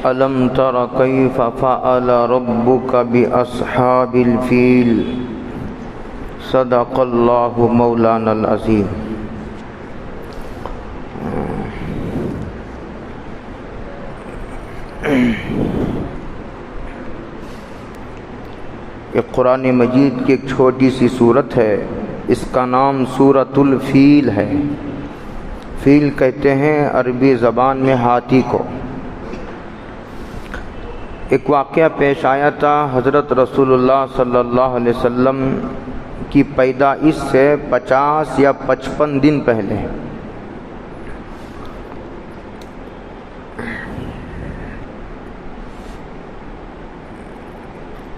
ألم تر كيف فعل ربك بأصحاب الفيل صدق الله مولانا العظيم. یہ قرآن مجید کی ایک چھوٹی سی سورت ہے، اس کا نام سورۃ الفیل ہے۔ فیل کہتے ہیں عربی زبان میں ہاتھی کو۔ ایک واقعہ پیش آیا تھا حضرت رسول اللہ صلی اللہ علیہ وسلم کی پیدائش سے 50 یا 55 دن پہلے۔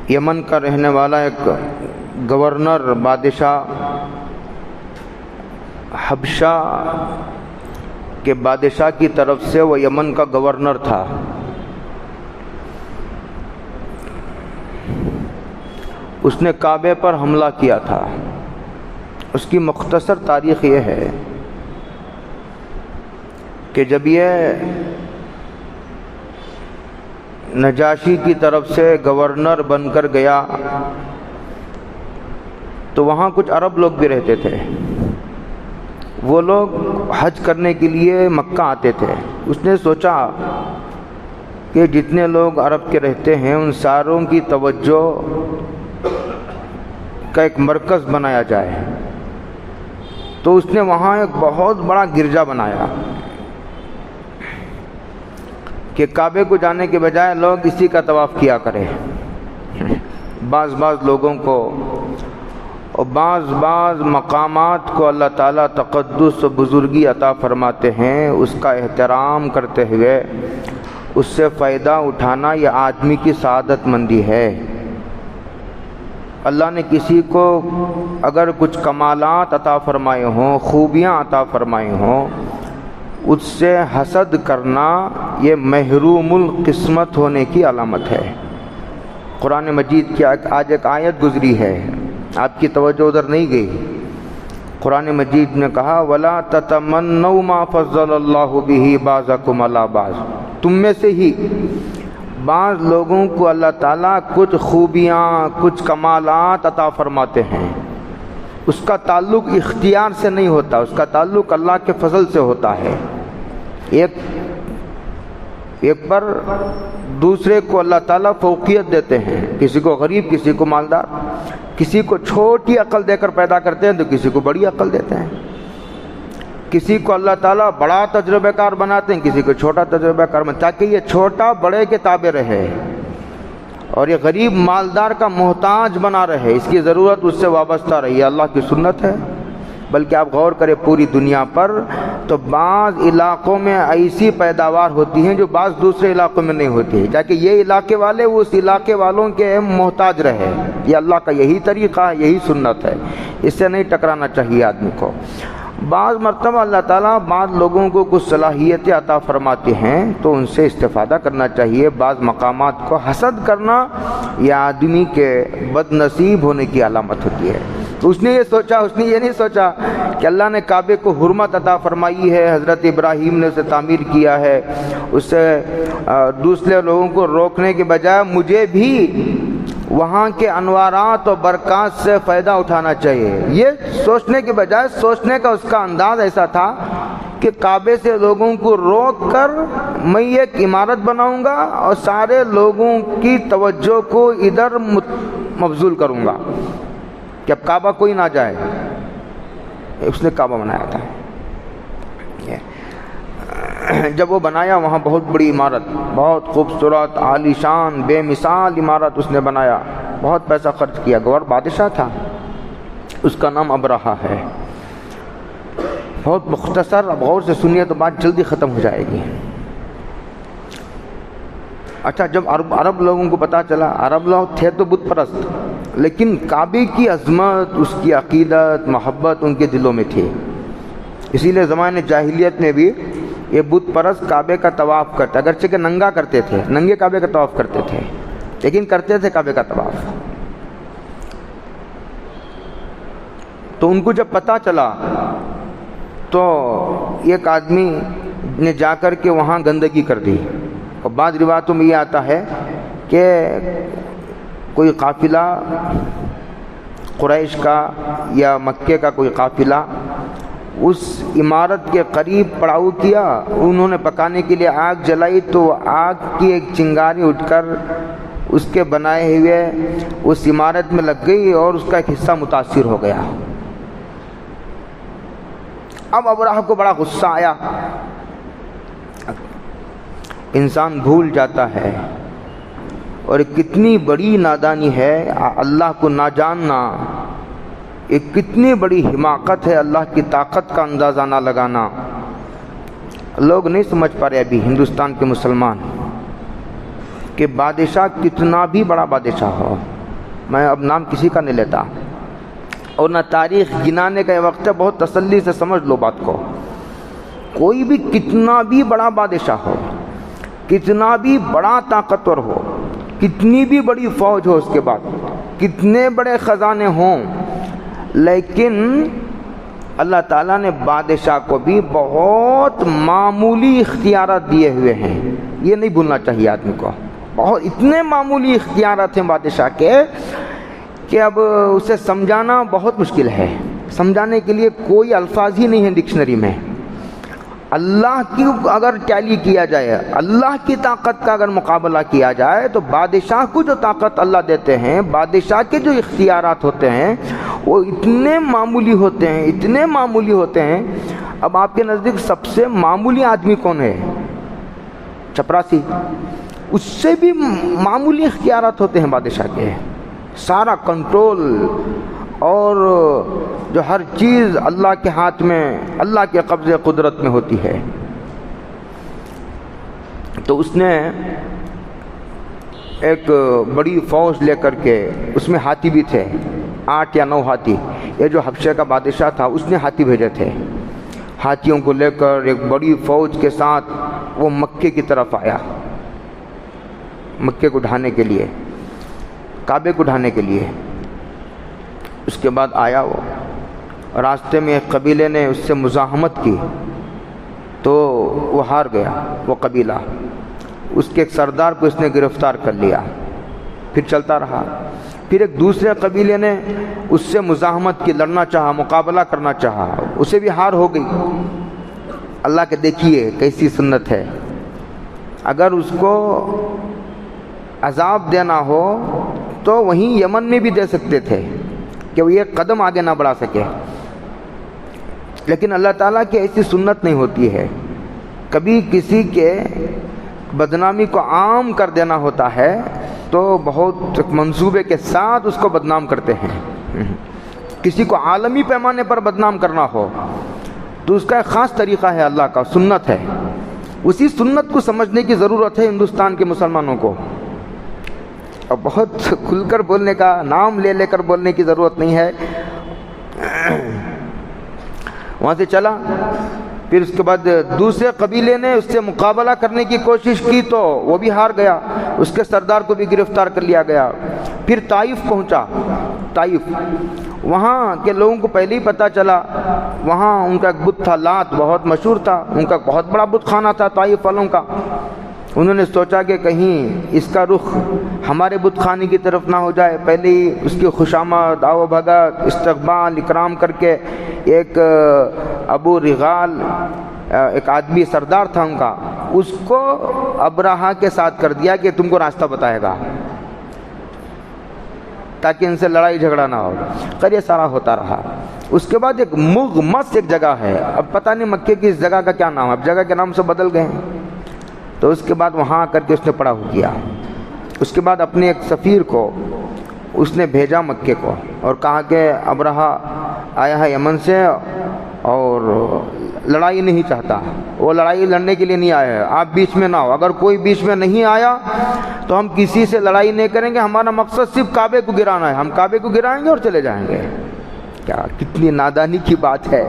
یمن کا رہنے والا ایک گورنر بادشاہ، حبشہ کے بادشاہ کی طرف سے وہ یمن کا گورنر تھا۔ اس نے کعبے پر حملہ کیا تھا۔ اس کی مختصر تاریخ یہ ہے کہ جب یہ نجاشی کی طرف سے گورنر بن کر گیا تو وہاں کچھ عرب لوگ بھی رہتے تھے۔ وہ لوگ حج کرنے کے لیے مکہ آتے تھے۔ اس نے سوچا کہ جتنے لوگ عرب کے رہتے ہیں ان ساروں کی توجہ کا ایک مرکز بنایا جائے، تو اس نے وہاں ایک بہت بڑا گرجا بنایا کہ کعبے کو جانے کے بجائے لوگ اسی کا طواف کیا کریں۔ بعض لوگوں کو اور بعض مقامات کو اللہ تعالیٰ تقدس و بزرگی عطا فرماتے ہیں، اس کا احترام کرتے ہوئے اس سے فائدہ اٹھانا یہ آدمی کی سعادت مندی ہے۔ اللہ نے کسی کو اگر کچھ کمالات عطا فرمائے ہوں، خوبیاں عطا فرمائے ہوں، اس سے حسد کرنا یہ محروم القسمت ہونے کی علامت ہے۔ قرآن مجید کی آج ایک آیت گزری ہے، آپ کی توجہ ادھر نہیں گئی۔ قرآن مجید نے کہا وَلَا تَتَمَنَّوْا مَا فَضَّلَ اللَّهُ بِهِ بَعْضَكُمْ عَلَىٰ بَعْضٍ، تم میں سے ہی بعض لوگوں کو اللہ تعالیٰ کچھ خوبیاں، کچھ کمالات عطا فرماتے ہیں۔ اس کا تعلق اختیار سے نہیں ہوتا، اس کا تعلق اللہ کے فضل سے ہوتا ہے۔ ایک پر دوسرے کو اللہ تعالیٰ فوقیت دیتے ہیں، کسی کو غریب، کسی کو مالدار، کسی کو چھوٹی عقل دے کر پیدا کرتے ہیں تو کسی کو بڑی عقل دیتے ہیں، کسی کو اللہ تعالیٰ بڑا تجربہ کار بناتے ہیں، کسی کو چھوٹا تجربہ کار بناتے ہیں، تاکہ یہ چھوٹا بڑے کے تابع رہے اور یہ غریب مالدار کا محتاج بنا رہے، اس کی ضرورت اس سے وابستہ رہی۔ یہ اللہ کی سنت ہے۔ بلکہ آپ غور کریں پوری دنیا پر تو بعض علاقوں میں ایسی پیداوار ہوتی ہیں جو بعض دوسرے علاقوں میں نہیں ہوتی ہے، تاکہ یہ علاقے والے اس علاقے والوں کے محتاج رہے۔ یہ اللہ کا یہی طریقہ ہے، یہی سنت ہے، اس سے نہیں ٹکرانا چاہیے آدمی کو۔ بعض مرتبہ اللہ تعالیٰ بعض لوگوں کو کچھ صلاحیتیں عطا فرماتے ہیں تو ان سے استفادہ کرنا چاہیے۔ بعض مقامات کو حسد کرنا یہ آدمی کے بد نصیب ہونے کی علامت ہوتی ہے۔ تو اس نے یہ نہیں سوچا کہ اللہ نے کعبے کو حرمت عطا فرمائی ہے، حضرت ابراہیم نے اسے تعمیر کیا ہے، اس سے دوسرے لوگوں کو روکنے کے بجائے مجھے بھی وہاں کے انوارات اور برکات سے فائدہ اٹھانا چاہیے۔ یہ سوچنے کے بجائے سوچنے کا اس کا انداز ایسا تھا کہ کعبے سے لوگوں کو روک کر میں ایک عمارت بناؤں گا اور سارے لوگوں کی توجہ کو ادھر مبذول کروں گا کہ اب کعبہ کوئی نہ جائے۔ اس نے کعبہ بنایا تھا۔ جب وہ بنایا وہاں بہت بڑی عمارت، بہت خوبصورت، عالی شان، بے مثال عمارت اس نے بنایا، بہت پیسہ خرچ کیا۔ گور بادشاہ تھا، اس کا نام ابرہہ ہے۔ بہت مختصر، اب غور سے سنیے تو بات جلدی ختم ہو جائے گی۔ اچھا، جب عرب لوگوں کو پتہ چلا، عرب لوگ تھے تو بت پرست، لیکن کعبے کی عظمت، اس کی عقیدت، محبت ان کے دلوں میں تھی۔ اسی لیے زمانے جاہلیت میں بھی یہ بت پرست کعبے کا طواف کرتے، اگرچہ کہ ننگا کرتے تھے، ننگے کعبے کا طواف کرتے تھے، لیکن کرتے تھے کعبے کا طواف۔ تو ان کو جب پتہ چلا تو ایک آدمی نے جا کر کے وہاں گندگی کر دی، اور بعض روایتوں میں یہ آتا ہے کہ کوئی قافلہ قریش کا یا مکے کا کوئی قافلہ اس عمارت کے قریب پڑاؤ کیا، انہوں نے پکانے کے لیے آگ جلائی تو آگ کی ایک چنگاری اٹھ کر اس کے بنائے ہوئے اس عمارت میں لگ گئی اور اس کا ایک حصہ متاثر ہو گیا۔ اب ابرہہ کو بڑا غصہ آیا۔ انسان بھول جاتا ہے، اور کتنی بڑی نادانی ہے اللہ کو نہ جاننا، ایک کتنی بڑی حماقت ہے اللہ کی طاقت کا اندازہ نہ لگانا۔ لوگ نہیں سمجھ پا رہے ابھی ہندوستان کے مسلمان کہ بادشاہ کتنا بھی بڑا بادشاہ ہو، میں اب نام کسی کا نہیں لیتا اور نہ تاریخ گنانے کا یہ وقت ہے، بہت تسلی سے سمجھ لو بات کو، کوئی بھی کتنا بھی بڑا بادشاہ ہو، کتنا بھی بڑا طاقتور ہو، کتنی بھی بڑی فوج ہو، اس کے بعد کتنے بڑے خزانے ہوں، لیکن اللہ تعالیٰ نے بادشاہ کو بھی بہت معمولی اختیارات دیے ہوئے ہیں، یہ نہیں بھولنا چاہیے آدمی کو۔ بہت اتنے معمولی اختیارات ہیں بادشاہ کے کہ اب اسے سمجھانا بہت مشکل ہے، سمجھانے کے لیے کوئی الفاظ ہی نہیں ہیں ڈکشنری میں۔ اللہ کی اگر ٹیلی کیا جائے، اللہ کی طاقت کا اگر مقابلہ کیا جائے تو بادشاہ کو جو طاقت اللہ دیتے ہیں، بادشاہ کے جو اختیارات ہوتے ہیں وہ اتنے معمولی ہوتے ہیں، اتنے معمولی ہوتے ہیں۔ اب آپ کے نزدیک سب سے معمولی آدمی کون ہے؟ چپراسی، اس سے بھی معمولی اختیارات ہوتے ہیں بادشاہ کے، سارا کنٹرول اور جو ہر چیز اللہ کے ہاتھ میں، اللہ کے قبضے قدرت میں ہوتی ہے۔ تو اس نے ایک بڑی فوج لے کر کے، اس میں ہاتھی بھی تھے، 8 یا 9 ہاتھی، یہ جو حبشہ کا بادشاہ تھا اس نے ہاتھی بھیجے تھے، ہاتھیوں کو لے کر ایک بڑی فوج کے ساتھ وہ مکے کی طرف آیا، مکے کو ڈھانے کے لیے، کعبے کو ڈھانے کے لیے۔ اس کے بعد آیا وہ، راستے میں ایک قبیلے نے اس سے مزاحمت کی تو وہ ہار گیا، وہ قبیلہ، اس کے ایک سردار کو اس نے گرفتار کر لیا، پھر چلتا رہا، پھر ایک دوسرے قبیلے نے اس سے مزاحمت کی، لڑنا چاہا، مقابلہ کرنا چاہا، اسے بھی ہار ہو گئی۔ اللہ کے دیکھیے کیسی سنت ہے، اگر اس کو عذاب دینا ہو تو وہیں یمن میں بھی دے سکتے تھے کہ وہ ایک قدم آگے نہ بڑھا سکے، لیکن اللہ تعالیٰ کی ایسی سنت نہیں ہوتی ہے، کبھی کسی کے بدنامی کو عام کر دینا ہوتا ہے تو بہت منصوبے کے ساتھ اس کو بدنام کرتے ہیں۔ کسی کو عالمی پیمانے پر بدنام کرنا ہو تو اس کا ایک خاص طریقہ ہے، اللہ کا سنت ہے، اسی سنت کو سمجھنے کی ضرورت ہے ہندوستان کے مسلمانوں کو، اور بہت کھل کر بولنے کا، نام لے لے کر بولنے کی ضرورت نہیں ہے۔ وہاں سے چلا، پھر اس کے بعد دوسرے قبیلے نے اس سے مقابلہ کرنے کی کوشش کی تو وہ بھی ہار گیا، اس کے سردار کو بھی گرفتار کر لیا گیا۔ پھر طائف پہنچا، طائف، وہاں کے لوگوں کو پہلے ہی پتہ چلا، وہاں ان کا ایک بت تھا، لات، بہت مشہور تھا، ان کا بہت بڑا بت خانہ تھا طائف والوں کا۔ انہوں نے سوچا کہ کہیں اس کا رخ ہمارے بت خانے کی طرف نہ ہو جائے، پہلے ہی اس کی خوشامد، آو بھگت، استقبال، اکرام کر کے ایک ابو رغال، ایک آدمی سردار تھا ان کا، اس کو ابرہہ کے ساتھ کر دیا کہ تم کو راستہ بتائے گا تاکہ ان سے لڑائی جھگڑا نہ ہو۔ خیر یہ سارا ہوتا رہا۔ اس کے بعد ایک مغمس ایک جگہ ہے، اب پتہ نہیں مکے کی اس جگہ کا کیا نام ہے، اب جگہ کے نام سے بدل گئے ہیں، تو اس کے بعد وہاں آ کر کے اس نے پڑاؤ کیا۔ اس کے بعد اپنے ایک سفیر کو اس نے بھیجا مکے کو اور کہا کہ ابرہہ آیا ہے یمن سے اور لڑائی نہیں چاہتا، وہ لڑائی لڑنے کے لیے نہیں آیا ہے، آپ بیچ میں نہ ہو، اگر کوئی بیچ میں نہیں آیا تو ہم کسی سے لڑائی نہیں کریں گے، ہمارا مقصد صرف کعبے کو گرانا ہے، ہم کعبے کو گرائیں گے اور چلے جائیں گے۔ کیا کتنی نادانی کی بات ہے۔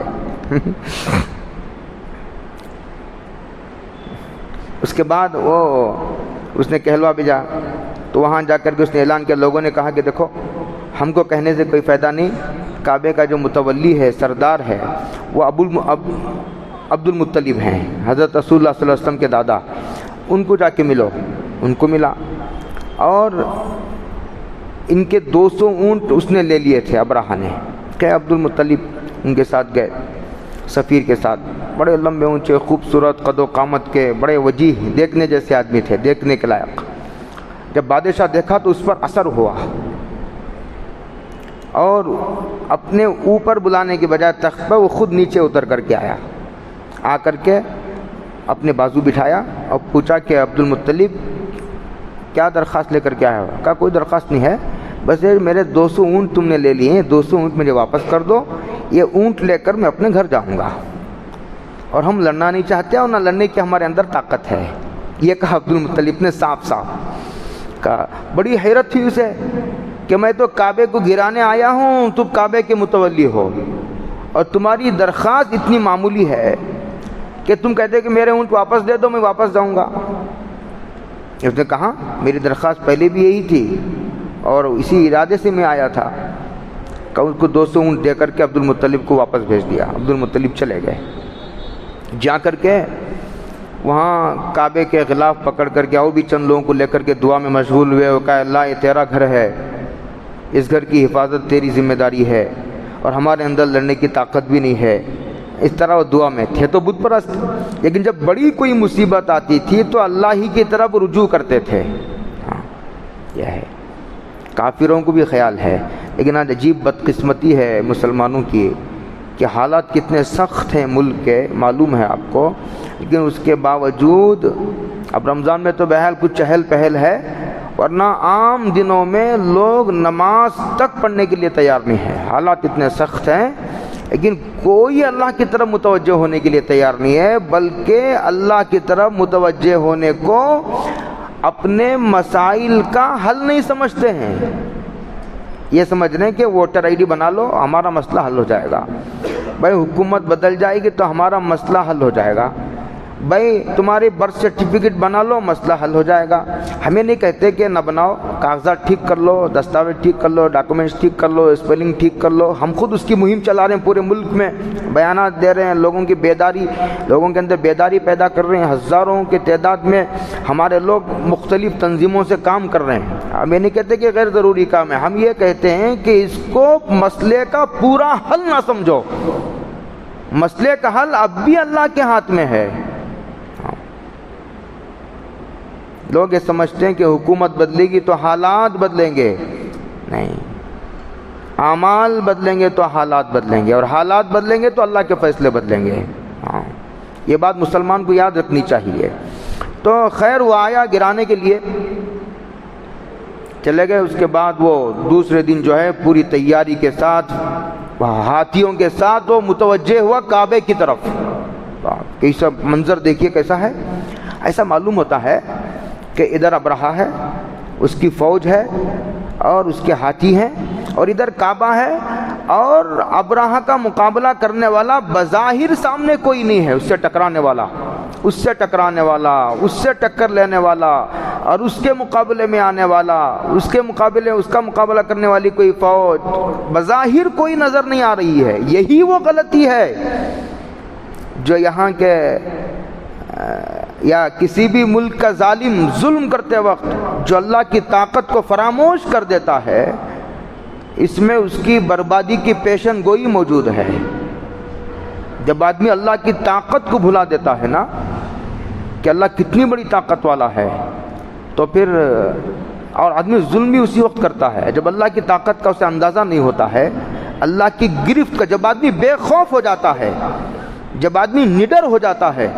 اس کے بعد وہ اس نے کہلوا بھیجا، تو وہاں جا کر کے اس نے اعلان کیا، لوگوں نے کہا کہ دیکھو ہم کو کہنے سے کوئی فائدہ نہیں، کعبے کا جو متولی ہے، سردار ہے، وہ عبد المطلب ہیں، حضرت رسول اللہ صلی اللہ علیہ وسلم کے دادا، ان کو جا کے ملو، ان کو ملا، اور ان کے 200 اونٹ اس نے لے لیے تھے ابرہہ نے، کہ عبد المطلب ان کے ساتھ گئے سفیر کے ساتھ، بڑے لمبے اونچے خوبصورت قد و قامت کے، بڑے وجیح دیکھنے جیسے آدمی تھے، دیکھنے کے لائق۔ جب بادشاہ دیکھا تو اس پر اثر ہوا، اور اپنے اوپر بلانے کے بجائے تخت پر وہ خود نیچے اتر کر کے آیا، آ کر کے اپنے بازو بٹھایا اور پوچھا کہ عبد المطلب کیا درخواست لے کر کے آیا ہو؟ کہا کوئی درخواست نہیں ہے، بس یہ میرے 200 اونٹ تم نے لے لیے ہیں، 200 اونٹ مجھے واپس کر دو، یہ اونٹ لے کر میں اپنے گھر جاؤں گا، اور ہم لڑنا نہیں چاہتے اور نہ لڑنے کی ہمارے اندر طاقت ہے، یہ کہا عبد المطلب نے صاف صاف کہا۔ بڑی حیرت تھی اسے کہ میں تو کعبے کو گرانے آیا ہوں، تم کعبے کے متولی ہو، اور تمہاری درخواست اتنی معمولی ہے کہ تم کہتے کہ میرے اونٹ واپس دے دو، میں واپس جاؤں گا۔ اس نے کہا میری درخواست پہلے بھی یہی تھی اور اسی ارادے سے میں آیا تھا، کہ اس کو 200 اونٹ دے کر کے عبد المطلب کو واپس بھیج دیا۔ عبد المطلب چلے گئے، جا کر کے وہاں کعبے کے غلاف پکڑ کر کے اور بھی چند لوگوں کو لے کر کے دعا میں مشغول ہوئے، وہ کہا اللہ یہ تیرا گھر ہے، اس گھر کی حفاظت تیری ذمہ داری ہے، اور ہمارے اندر لڑنے کی طاقت بھی نہیں ہے۔ اس طرح وہ دعا میں تھے تو بت پرست، لیکن جب بڑی کوئی مصیبت آتی تھی تو اللہ ہی کی طرف رجوع کرتے تھے۔ ہاں یہ ہے، کافروں کو بھی خیال ہے، لیکن آج عجیب بدقسمتی ہے مسلمانوں کی کہ حالات کتنے سخت ہیں ملک کے، معلوم ہے آپ کو، لیکن اس کے باوجود اب رمضان میں تو بہرحال کچھ چہل پہل ہے، ورنہ عام دنوں میں لوگ نماز تک پڑھنے کے لیے تیار نہیں ہے۔ حالات اتنے سخت ہیں، لیکن کوئی اللہ کی طرف متوجہ ہونے کے لیے تیار نہیں ہے، بلکہ اللہ کی طرف متوجہ ہونے کو اپنے مسائل کا حل نہیں سمجھتے ہیں۔ یہ سمجھ رہے ہیں کہ ووٹر آئی ڈی بنا لو ہمارا مسئلہ حل ہو جائے گا، بھائی حکومت بدل جائے گی تو ہمارا مسئلہ حل ہو جائے گا، بھائی تمہاری برتھ سرٹیفکیٹ بنا لو مسئلہ حل ہو جائے گا۔ ہمیں نہیں کہتے کہ نہ بناؤ، کاغذات ٹھیک کر لو، دستاویز ٹھیک کر لو، ڈاکومنٹس ٹھیک کر لو، اسپیلنگ ٹھیک کر لو۔ ہم خود اس کی مہم چلا رہے ہیں، پورے ملک میں بیانات دے رہے ہیں، لوگوں کی بیداری، لوگوں کے اندر بیداری پیدا کر رہے ہیں، ہزاروں کی تعداد میں ہمارے لوگ مختلف تنظیموں سے کام کر رہے ہیں۔ ہم یہ نہیں کہتے کہ غیر ضروری کام ہے، ہم یہ کہتے ہیں کہ اس کو مسئلے کا پورا حل نہ سمجھو، مسئلے کا حل اب بھی اللہ کے ہاتھ میں ہے۔ لوگ یہ سمجھتے ہیں کہ حکومت بدلے گی تو حالات بدلیں گے، نہیں، اعمال بدلیں گے تو حالات بدلیں گے، اور حالات بدلیں گے تو اللہ کے فیصلے بدلیں گے۔ ہاں یہ بات مسلمان کو یاد رکھنی چاہیے۔ تو خیر وہ آیا گرانے کے لیے، چلے گئے۔ اس کے بعد وہ دوسرے دن جو ہے پوری تیاری کے ساتھ ہاتھیوں کے ساتھ وہ متوجہ ہوا کعبے کی طرف۔ کیسا منظر دیکھیے کیسا ہے۔ ایسا معلوم ہوتا ہے کہ ادھر ابرہہ ہے، اس کی فوج ہے اور اس کے ہاتھی ہیں، اور ادھر کعبہ ہے، اور ابرہہ کا مقابلہ کرنے والا بظاہر سامنے کوئی نہیں ہے، اس سے ٹکرانے والا، اس سے ٹکرانے والا، اس سے ٹکر لینے والا، اور اس کے مقابلے میں آنے والا، اس کے مقابلے اس کا مقابلہ کرنے والی کوئی فوج بظاہر کوئی نظر نہیں آ رہی ہے۔ یہی وہ غلطی ہے جو یہاں کے یا کسی بھی ملک کا ظالم ظلم کرتے وقت جو اللہ کی طاقت کو فراموش کر دیتا ہے، اس میں اس کی بربادی کی پیشن گوئی موجود ہے۔ جب آدمی اللہ کی طاقت کو بھلا دیتا ہے نا کہ اللہ کتنی بڑی طاقت والا ہے، تو پھر اور آدمی ظلم بھی اسی وقت کرتا ہے جب اللہ کی طاقت کا اسے اندازہ نہیں ہوتا ہے، اللہ کی گرفت کا، جب آدمی بے خوف ہو جاتا ہے، جب آدمی نڈر ہو جاتا ہے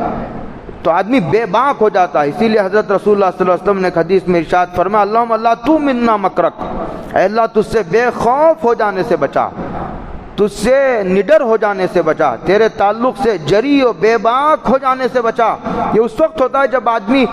تو آدمی بے باک ہو جاتا ہے۔ اسی لیے حضرت رسول اللہ صلی اللہ علیہ وسلم نے حدیث میں ارشاد فرمایا اللہم اللہ تو منا مکرک، اے اللہ تجھ سے بے خوف ہو جانے سے بچا، تجھ سے نڈر ہو جانے سے بچا، تیرے تعلق سے جری و بے باک ہو جانے سے بچا۔ یہ اس وقت ہوتا ہے جب آدمی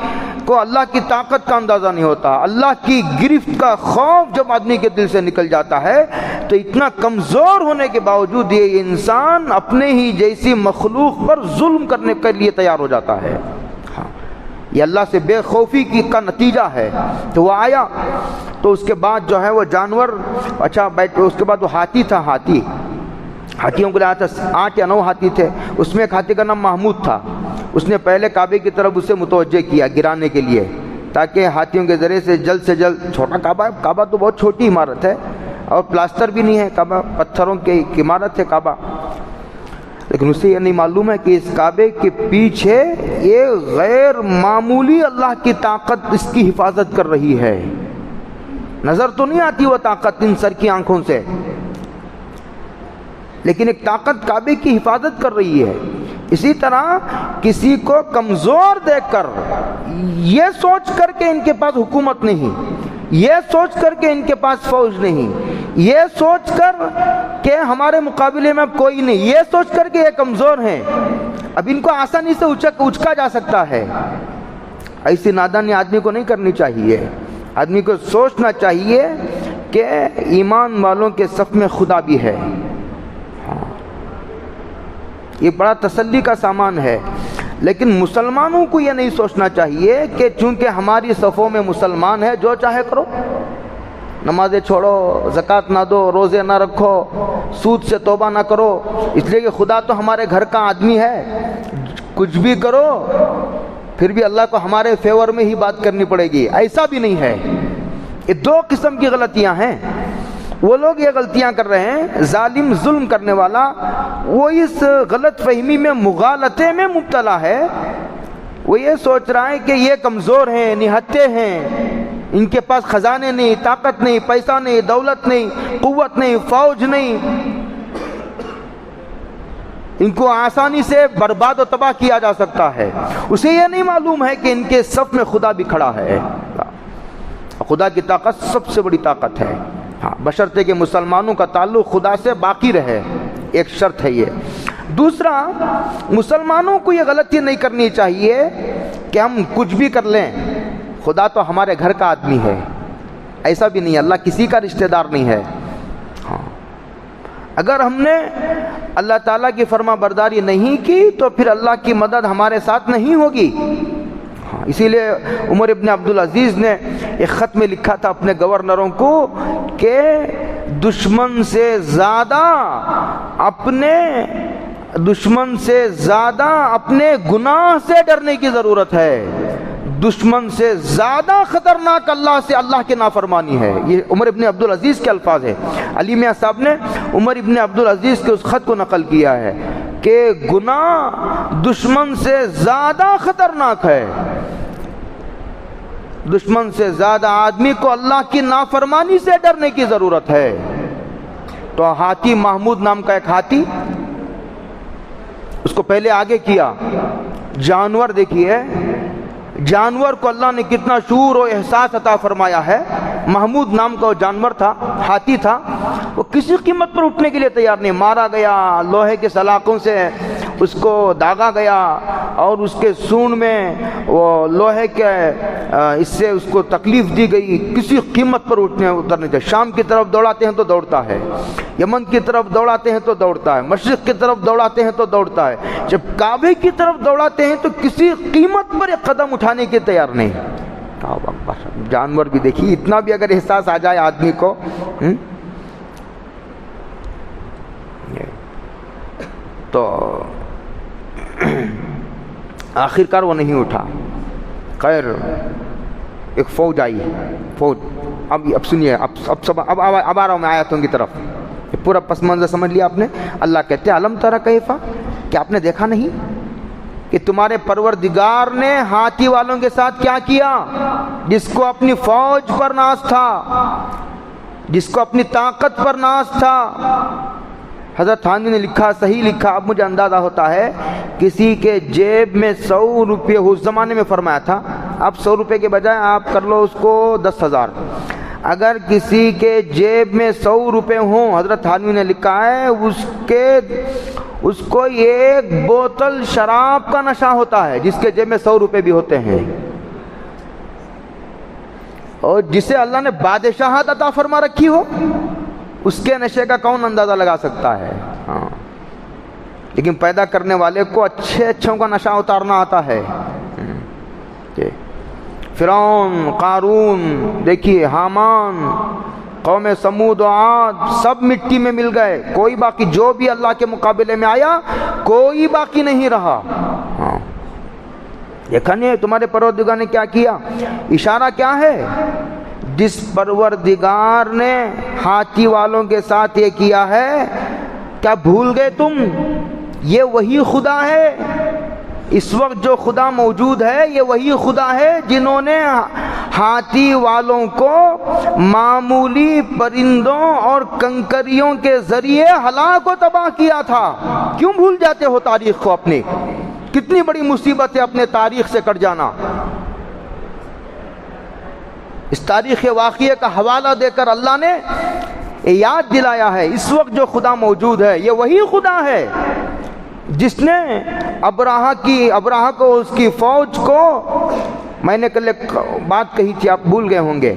کو اللہ کی طاقت کا اندازہ نہیں ہوتا، اللہ کی گرفت کا خوف جب آدمی کے دل سے نکل جاتا ہے تو اتنا کمزور ہونے کے باوجود یہ انسان اپنے ہی جیسی مخلوق پر ظلم کرنے کے لیے تیار ہو جاتا ہے۔ ہاں یہ اللہ سے بے خوفی کا نتیجہ ہے۔ تو وہ آیا تو اس کے بعد جو ہے وہ جانور، اچھا بیٹھ، اس کے بعد وہ ہاتھی تھا، ہاتھیوں کو لایا تھا، 8 یا 9 ہاتھی تھے، اس میں ایک ہاتھی کا نام محمود تھا، اس نے پہلے کعبے کی طرف اسے متوجہ کیا گرانے کے لیے، تاکہ ہاتھیوں کے ذریعے سے جلد چھوٹا کعبہ ہے، کعبہ تو بہت چھوٹی عمارت ہے اور پلاسٹر بھی نہیں ہے، کعبہ پتھروں کی عمارت ہے کعبہ، لیکن اسے یہ نہیں معلوم ہے کہ اس کعبے کے پیچھے یہ غیر معمولی اللہ کی طاقت اس کی حفاظت کر رہی ہے۔ نظر تو نہیں آتی وہ طاقت ان سر کی آنکھوں سے، لیکن ایک طاقت کعبے کی حفاظت کر رہی ہے۔ اسی طرح کسی کو کمزور دیکھ کر، یہ سوچ کر کہ ان کے پاس حکومت نہیں، یہ سوچ کر کہ ان کے پاس فوج نہیں، یہ سوچ کر کہ ہمارے مقابلے میں اب کوئی نہیں، یہ سوچ کر کہ یہ کمزور ہیں، اب ان کو آسانی سے اچکا جا سکتا ہے، ایسی نادانی آدمی کو نہیں کرنی چاہیے۔ آدمی کو سوچنا چاہیے کہ ایمان والوں کے صف میں خدا بھی ہے۔ یہ بڑا تسلی کا سامان ہے، لیکن مسلمانوں کو یہ نہیں سوچنا چاہیے کہ چونکہ ہماری صفوں میں مسلمان ہے جو چاہے کرو، نمازیں چھوڑو، زکوٰۃ نہ دو، روزے نہ رکھو، سود سے توبہ نہ کرو، اس لیے کہ خدا تو ہمارے گھر کا آدمی ہے، کچھ بھی کرو پھر بھی اللہ کو ہمارے فیور میں ہی بات کرنی پڑے گی۔ ایسا بھی نہیں ہے۔ یہ دو قسم کی غلطیاں ہیں۔ وہ لوگ یہ غلطیاں کر رہے ہیں، ظالم ظلم کرنے والا وہ اس غلط فہمی میں مغالطے میں مبتلا ہے، وہ یہ سوچ رہا ہے کہ یہ کمزور ہیں، نہتے ہیں، ان کے پاس خزانے نہیں، طاقت نہیں، پیسہ نہیں، دولت نہیں، قوت نہیں، فوج نہیں، ان کو آسانی سے برباد و تباہ کیا جا سکتا ہے۔ اسے یہ نہیں معلوم ہے کہ ان کے صف میں خدا بھی کھڑا ہے۔ خدا کی طاقت سب سے بڑی طاقت ہے، ہاں، بشرطے کہ مسلمانوں کا تعلق خدا سے باقی رہے، ایک شرط ہے یہ۔ دوسرا، مسلمانوں کو یہ غلطی نہیں کرنی چاہیے کہ ہم کچھ بھی کر لیں، خدا تو ہمارے گھر کا آدمی ہے، ایسا بھی نہیں، اللہ کسی کا رشتہ دار نہیں ہے۔ ہاں، اگر ہم نے اللہ تعالیٰ کی فرما برداری نہیں کی تو پھر اللہ کی مدد ہمارے ساتھ نہیں ہوگی۔ اسی لیے عمر ابن عبدالعزیز نے ایک خط میں لکھا تھا اپنے گورنروں کو کہ دشمن سے زیادہ اپنے گناہ سے ڈرنے کی ضرورت ہے، دشمن سے زیادہ خطرناک اللہ سے اللہ کی نافرمانی ہے۔ یہ عمر ابن عبدالعزیز کے الفاظ ہیں۔ علی میاں صاحب نے عمر ابن عبدالعزیز کے اس خط کو نقل کیا ہے کہ گناہ دشمن سے زیادہ خطرناک ہے، دشمن سے زیادہ آدمی کو اللہ کی نافرمانی سے ڈرنے کی ضرورت ہے۔ تو ہاتھی محمود نام کا ایک ہاتھی، اس کو پہلے آگے کیا۔ جانور دیکھیے، جانور کو اللہ نے کتنا شعور و احساس عطا فرمایا ہے۔ محمود نام کا وہ جانور تھا، ہاتھی تھا، وہ کسی قیمت پر اٹھنے کے لیے تیار نہیں، مارا گیا، لوہے کے سلاخوں سے اس کو داغا گیا اور اس کے سونڈ میں وہ لوہے کے اس سے اس کو تکلیف دی گئی، کسی قیمت پر اترنے سے۔ شام کی طرف دوڑاتے ہیں تو دوڑتا ہے، یمن کی طرف دوڑاتے ہیں تو دوڑتا ہے، مشرق کی طرف دوڑاتے ہیں تو دوڑتا ہے، جب کعبے کی طرف دوڑاتے ہیں تو کسی قیمت پر ایک قدم اٹھانے کے تیار نہیں۔ جانور بھی دیکھیے، اتنا بھی اگر احساس آ جائے آدمی کو، تو آخرکار وہ نہیں اٹھا۔ خیر، ایک فوج آئی، فوج، اب سنیے، اب آ رہا ہوں میں آیاتوں کی طرف، پورا پس منظر سمجھ لیا آپ نے۔ اللہ کہتے ہیں علم تری کیف، کہ آپ نے دیکھا نہیں کہ تمہارے پروردگار نے ہاتھی والوں کے ساتھ کیا کیا؟ جس کو اپنی فوج پر ناز تھا، جس کو اپنی طاقت پر ناز تھا۔ حضرت تھانوی نے لکھا، صحیح لکھا، اب مجھے اندازہ ہوتا ہے کسی کے جیب میں 100 روپے، اس زمانے میں فرمایا تھا، اب 100 روپے کے بجائے آپ کر لو اس کو 10,000۔ اگر کسی کے جیب میں 100 روپے ہوں، حضرت تھانوی نے لکھا ہے اس کو ایک بوتل شراب کا نشہ ہوتا ہے، جس کے جیب میں 100 روپے بھی ہوتے ہیں، اور جسے اللہ نے بادشاہت عطا فرما رکھی ہو، اس کے نشے کا کون اندازہ لگا سکتا ہے؟ ہاں، لیکن پیدا کرنے والے کو اچھوں کا نشہ اتارنا آتا ہے۔ فرعون، قارون دیکھیے، حامان، قوم سمود و عاد، سب مٹی میں مل گئے، کوئی باقی، جو بھی اللہ کے مقابلے میں آیا کوئی باقی نہیں رہا۔ ہاں، دیکھا نہیں تمہارے پروردگار نے کیا کیا؟ اشارہ کیا ہے؟ جس پروردگار نے ہاتھی والوں کے ساتھ یہ کیا ہے، کیا بھول گئے تم؟ یہ وہی خدا ہے، اس وقت جو خدا موجود ہے یہ وہی خدا ہے جنہوں نے ہاتھی والوں کو معمولی پرندوں اور کنکریوں کے ذریعے ہلاک و تباہ کیا تھا۔ کیوں بھول جاتے ہو تاریخ کو اپنی؟ کتنی بڑی مصیبت ہے اپنے تاریخ سے کٹ جانا۔ اس تاریخ واقعے کا حوالہ دے کر اللہ نے یاد دلایا ہے اس وقت جو خدا موجود ہے یہ وہی خدا ہے جس نے ابراہہ کو، اس کی فوج کو، میں نے کل ایک بات کہی تھی آپ بھول گئے ہوں گے،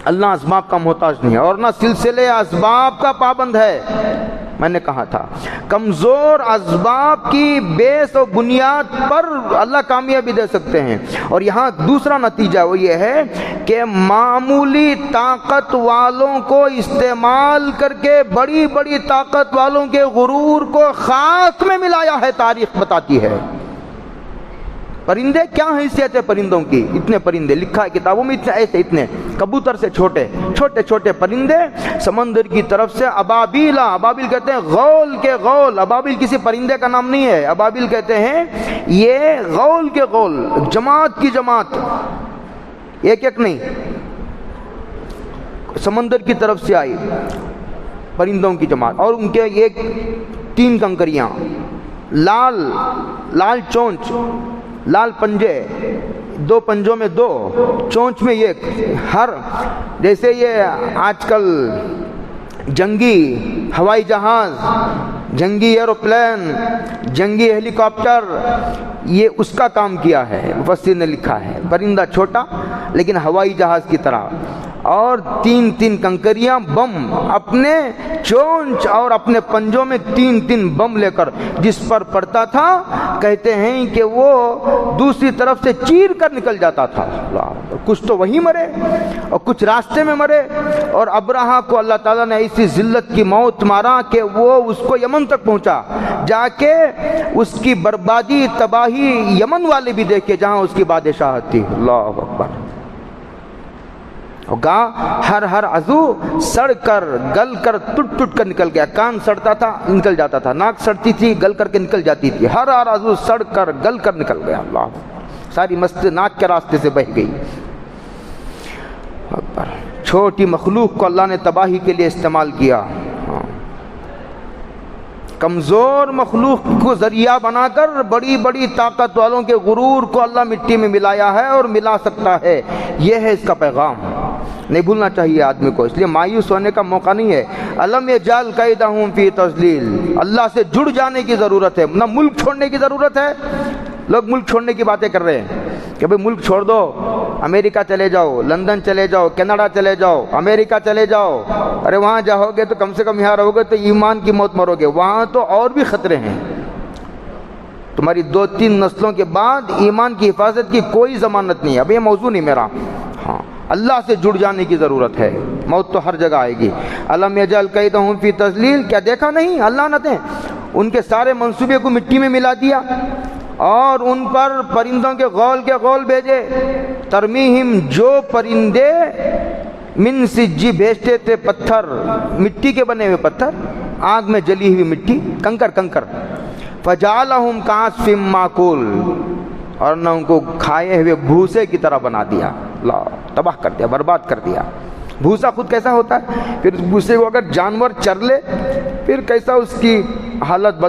اللہ اسباب کا محتاج نہیں ہے اور نہ سلسلے اسباب کا پابند ہے۔ میں نے کہا تھا کمزور اسباب کی بیس و بنیاد پر اللہ کامیابی دے سکتے ہیں۔ اور یہاں دوسرا نتیجہ وہ یہ ہے کہ معمولی طاقت والوں کو استعمال کر کے بڑی بڑی طاقت والوں کے غرور کو خاک میں ملایا ہے، تاریخ بتاتی ہے۔ پرندے کیا حیثیت ہے پرندوں کی؟ اتنے پرندے لکھا ہے کتابوں میں، اتنے کبوتر سے چھوٹے پرندے سمندر کی طرف سے ابابیل کہتے ہیں، غول کے غول، ابابیل کسی پرندے کا نام نہیں ہے، ابابیل کہتے ہیں یہ غول کے غول، جماعت کی جماعت، ایک نہیں، سمندر کی طرف سے آئی پرندوں کی جماعت، اور ان کے ایک 3 کنکریاں، لال چونچ، لال پنجے، 2 پنجوں میں 2، چونچ میں 1، ہر جیسے یہ آج کل جنگی ہوائی جہاز، جنگی ایروپلین، جنگی ہیلی کاپٹر، یہ اس کا کام کیا ہے، مفسر نے لکھا ہے، پرندہ چھوٹا لیکن ہوائی جہاز کی طرح، اور 3 کنکریاں، بم، اپنے چونچ اور اپنے پنجوں میں 3 بم لے کر جس پر پڑتا تھا، کہتے ہیں کہ وہ دوسری طرف سے چیر کر نکل جاتا تھا۔ کچھ تو وہیں مرے اور کچھ راستے میں مرے، اور ابراہہ کو اللہ تعالیٰ نے ایسی ذلت کی موت مارا کہ وہ اس کو یمن تک پہنچا، جا کے اس کی بربادی تباہی یمن والے بھی دیکھے جہاں اس کی بادشاہت تھی۔ اللہ اکبر۔ ہر عضو سڑ کر گل کر ٹوٹ کر نکل گیا، کان سڑتا تھا نکل جاتا تھا، ناک سڑتی تھی گل کر کے نکل جاتی تھی، ہر عضو سڑ کر گل کر نکل گیا۔ اللہ، ساری مست ناک کے راستے سے بہہ گئی۔ اکبر، چھوٹی مخلوق کو اللہ نے تباہی کے لیے استعمال کیا، کمزور مخلوق کو ذریعہ بنا کر بڑی بڑی طاقت والوں کے غرور کو اللہ مٹی میں ملایا ہے اور ملا سکتا ہے۔ یہ ہے اس کا پیغام، نہیں بھولنا چاہیے آدمی کو، اس لیے مایوس ہونے کا موقع نہیں ہے۔ الم یجعل کیدہم فی تضلیل، اللہ سے جڑ جانے کی ضرورت ہے، نہ ملک چھوڑنے کی ضرورت ہے۔ لوگ ملک چھوڑنے کی باتیں کر رہے ہیں کہ بھئی ملک چھوڑ دو، امریکہ چلے جاؤ، لندن چلے جاؤ، کینیڈا چلے جاؤ، امریکہ چلے جاؤ۔ ارے وہاں جاؤ گے تو کم سے کم یہاں رہو گے تو ایمان کی موت مرو گے، وہاں تو اور بھی خطرے ہیں، تمہاری 2-3 نسلوں کے بعد ایمان کی حفاظت کی کوئی ضمانت نہیں ہے۔ اب یہ موضوع نہیں میرا، ہاں اللہ سے جڑ جانے کی ضرورت ہے، موت تو ہر جگہ آئے گی۔ الم یجعل کیدہم فی تضلیل، کیا دیکھا نہیں اللہ نے ان کے سارے منصوبے کو مٹی میں ملا دیا اور ان پر پرندوں کے غول بھیجے، ترمیہم، جو پرندے من سجی بھیجتے تھے پتھر، مٹی کے بنے ہوئے پتھر، آگ میں جلی ہوئی مٹی، کنکر، فجعلہم کعصف ماکول، اور نہ ان کو کھائے ہوئے بھوسے کی طرح بنا دیا، تباہ کر دیا، برباد کر دیا۔ بھوسا خود کیسا ہوتا ہے، پھر اس بھوسے کو اگر جانور چر لے پھر کیسا اس کی حالت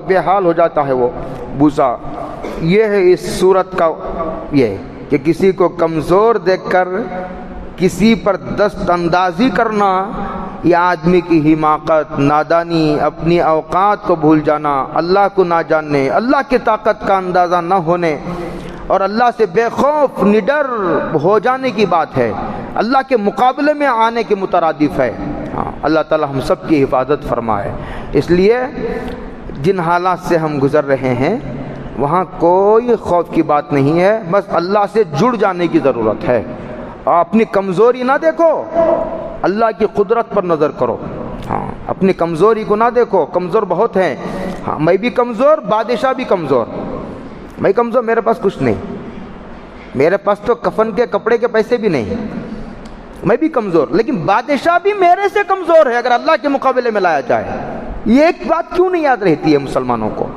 بے حال ہو جاتا ہے وہ بھوسا۔ یہ ہے اس صورت کا، یہ کہ کسی کو کمزور دیکھ کر کسی پر دست اندازی کرنا، یہ آدمی کی حماقت، نادانی، اپنی اوقات کو بھول جانا، اللہ کو نہ جاننے، اللہ کی طاقت کا اندازہ نہ ہونے اور اللہ سے بے خوف نڈر ہو جانے کی بات ہے، اللہ کے مقابلے میں آنے کے مترادف ہے۔ ہاں، اللہ تعالی ہم سب کی حفاظت فرمائے۔ اس لیے جن حالات سے ہم گزر رہے ہیں وہاں کوئی خوف کی بات نہیں ہے، بس اللہ سے جڑ جانے کی ضرورت ہے۔ اپنی کمزوری نہ دیکھو، اللہ کی قدرت پر نظر کرو۔ ہاں، اپنی کمزوری کو نہ دیکھو، کمزور بہت ہیں، ہاں میں بھی کمزور، بادشاہ بھی کمزور، میں کمزور، میرے پاس کچھ نہیں، میرے پاس تو کفن کے کپڑے کے پیسے بھی نہیں، میں بھی کمزور، لیکن بادشاہ بھی میرے سے کمزور ہے اگر اللہ کے مقابلے میں لایا جائے۔ یہ ایک بات کیوں نہیں یاد رہتی ہے مسلمانوں کو؟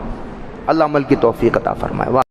اللہ عمل کی توفیق عطا فرمائے۔